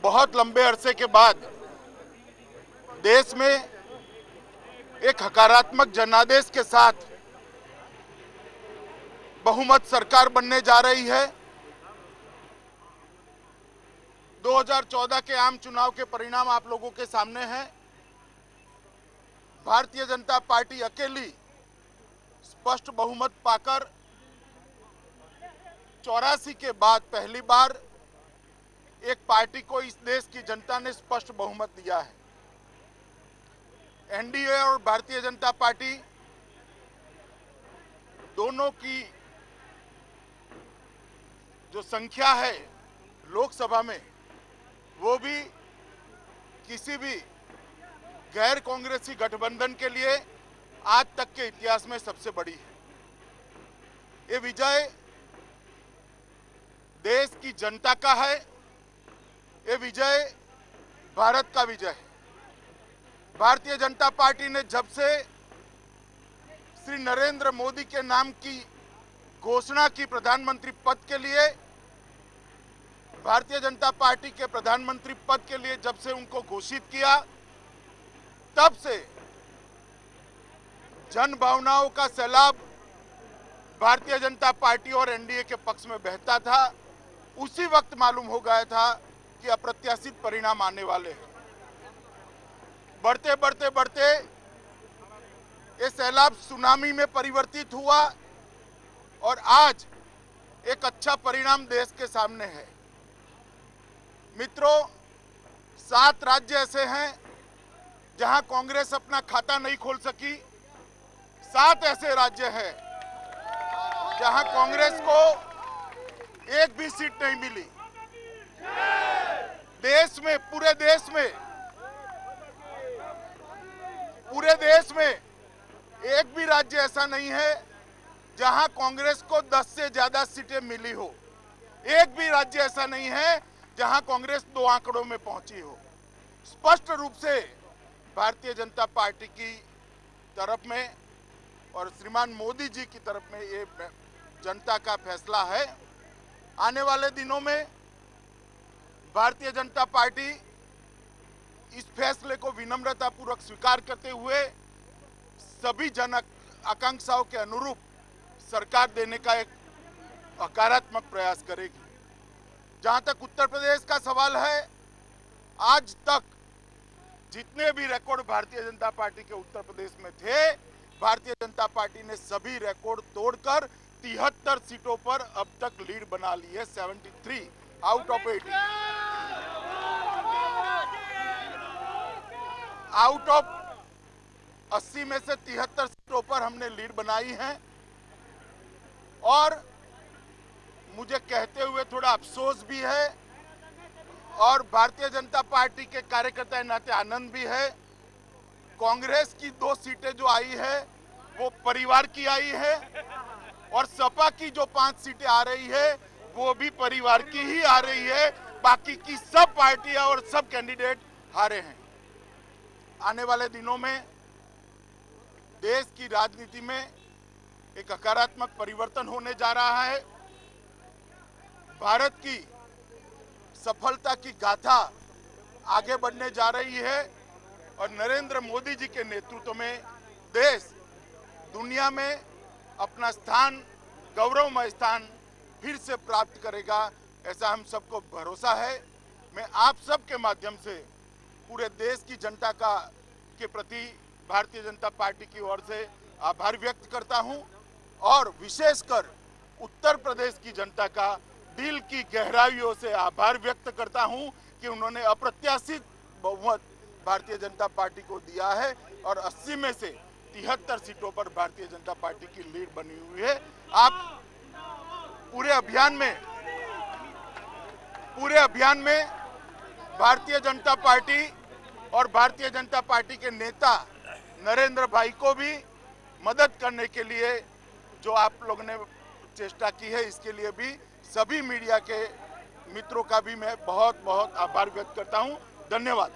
बहुत लंबे अरसे के बाद देश में एक सकारात्मक जनादेश के साथ बहुमत सरकार बनने जा रही है। 2014 के आम चुनाव के परिणाम आप लोगों के सामने हैं। भारतीय जनता पार्टी अकेली स्पष्ट बहुमत पाकर 84 के बाद पहली बार एक पार्टी को इस देश की जनता ने स्पष्ट बहुमत दिया है। एनडीए और भारतीय जनता पार्टी दोनों की जो संख्या है लोकसभा में, वो भी किसी भी गैर कांग्रेसी गठबंधन के लिए आज तक के इतिहास में सबसे बड़ी है। ये विजय देश की जनता का है, ये विजय भारत का विजय है। भारतीय जनता पार्टी ने जब से श्री नरेंद्र मोदी के नाम की घोषणा की प्रधानमंत्री पद के लिए, भारतीय जनता पार्टी के प्रधानमंत्री पद के लिए जब से उनको घोषित किया, तब से जन भावनाओं का सैलाब भारतीय जनता पार्टी और एनडीए के पक्ष में बहता था। उसी वक्त मालूम हो गया था कि अप्रत्याशित परिणाम आने वाले हैं। बढ़ते बढ़ते बढ़ते ये सैलाब सुनामी में परिवर्तित हुआ और आज एक अच्छा परिणाम देश के सामने है। मित्रों, 7 राज्य ऐसे हैं जहां कांग्रेस अपना खाता नहीं खोल सकी। 7 ऐसे राज्य हैं जहां कांग्रेस को एक भी सीट नहीं मिली। देश में, पूरे देश में एक भी राज्य ऐसा नहीं है जहां कांग्रेस को 10 से ज्यादा सीटें मिली हो। एक भी राज्य ऐसा नहीं है जहां कांग्रेस 2 आंकड़ों में पहुंची हो। स्पष्ट रूप से भारतीय जनता पार्टी की तरफ में और श्रीमान मोदी जी की तरफ में ये जनता का फैसला है। आने वाले दिनों में भारतीय जनता पार्टी इस फैसले को विनम्रतापूर्वक स्वीकार करते हुए सभी जन आकांक्षाओं के अनुरूप सरकार देने का एक सकारात्मक प्रयास करेगी। जहां तक उत्तर प्रदेश का सवाल है, आज तक जितने भी रिकॉर्ड भारतीय जनता पार्टी के उत्तर प्रदेश में थे, भारतीय जनता पार्टी ने सभी रिकॉर्ड तोड़कर 73 सीटों पर अब तक लीड बना ली है। 73 आउट ऑफ 80। आउट ऑफ 80 में से 73 सीटों पर हमने लीड बनाई है। और मुझे कहते हुए थोड़ा अफसोस भी है और भारतीय जनता पार्टी के कार्यकर्ता नाते आनंद भी है। कांग्रेस की 2 सीटें जो आई है वो परिवार की आई है और सपा की जो 5 सीटें आ रही है वो भी परिवार की ही आ रही है। बाकी की सब पार्टियां और सब कैंडिडेट हारे हैं। आने वाले दिनों में देश की राजनीति में एक सकारात्मक परिवर्तन होने जा रहा है। भारत की सफलता की गाथा आगे बढ़ने जा रही है और नरेंद्र मोदी जी के नेतृत्व में देश दुनिया में अपना स्थान, गौरवमय स्थान फिर से प्राप्त करेगा, ऐसा हम सबको भरोसा है। मैं आप सब के माध्यम से पूरे देश की जनता के प्रति भारतीय जनता पार्टी की ओर से आभार व्यक्त करता हूं और विशेषकर उत्तर प्रदेश की जनता का दिल की गहराइयों से आभार व्यक्त करता हूं कि उन्होंने अप्रत्याशित बहुमत भारतीय जनता पार्टी को दिया है और 80 में से 73 सीटों पर भारतीय जनता पार्टी की लीड बनी हुई है। आप पूरे अभियान में भारतीय जनता पार्टी और भारतीय जनता पार्टी के नेता नरेंद्र भाई को भी मदद करने के लिए जो आप लोगों ने चेष्टा की है, इसके लिए भी सभी मीडिया के मित्रों का भी मैं बहुत बहुत आभार व्यक्त करता हूं। धन्यवाद।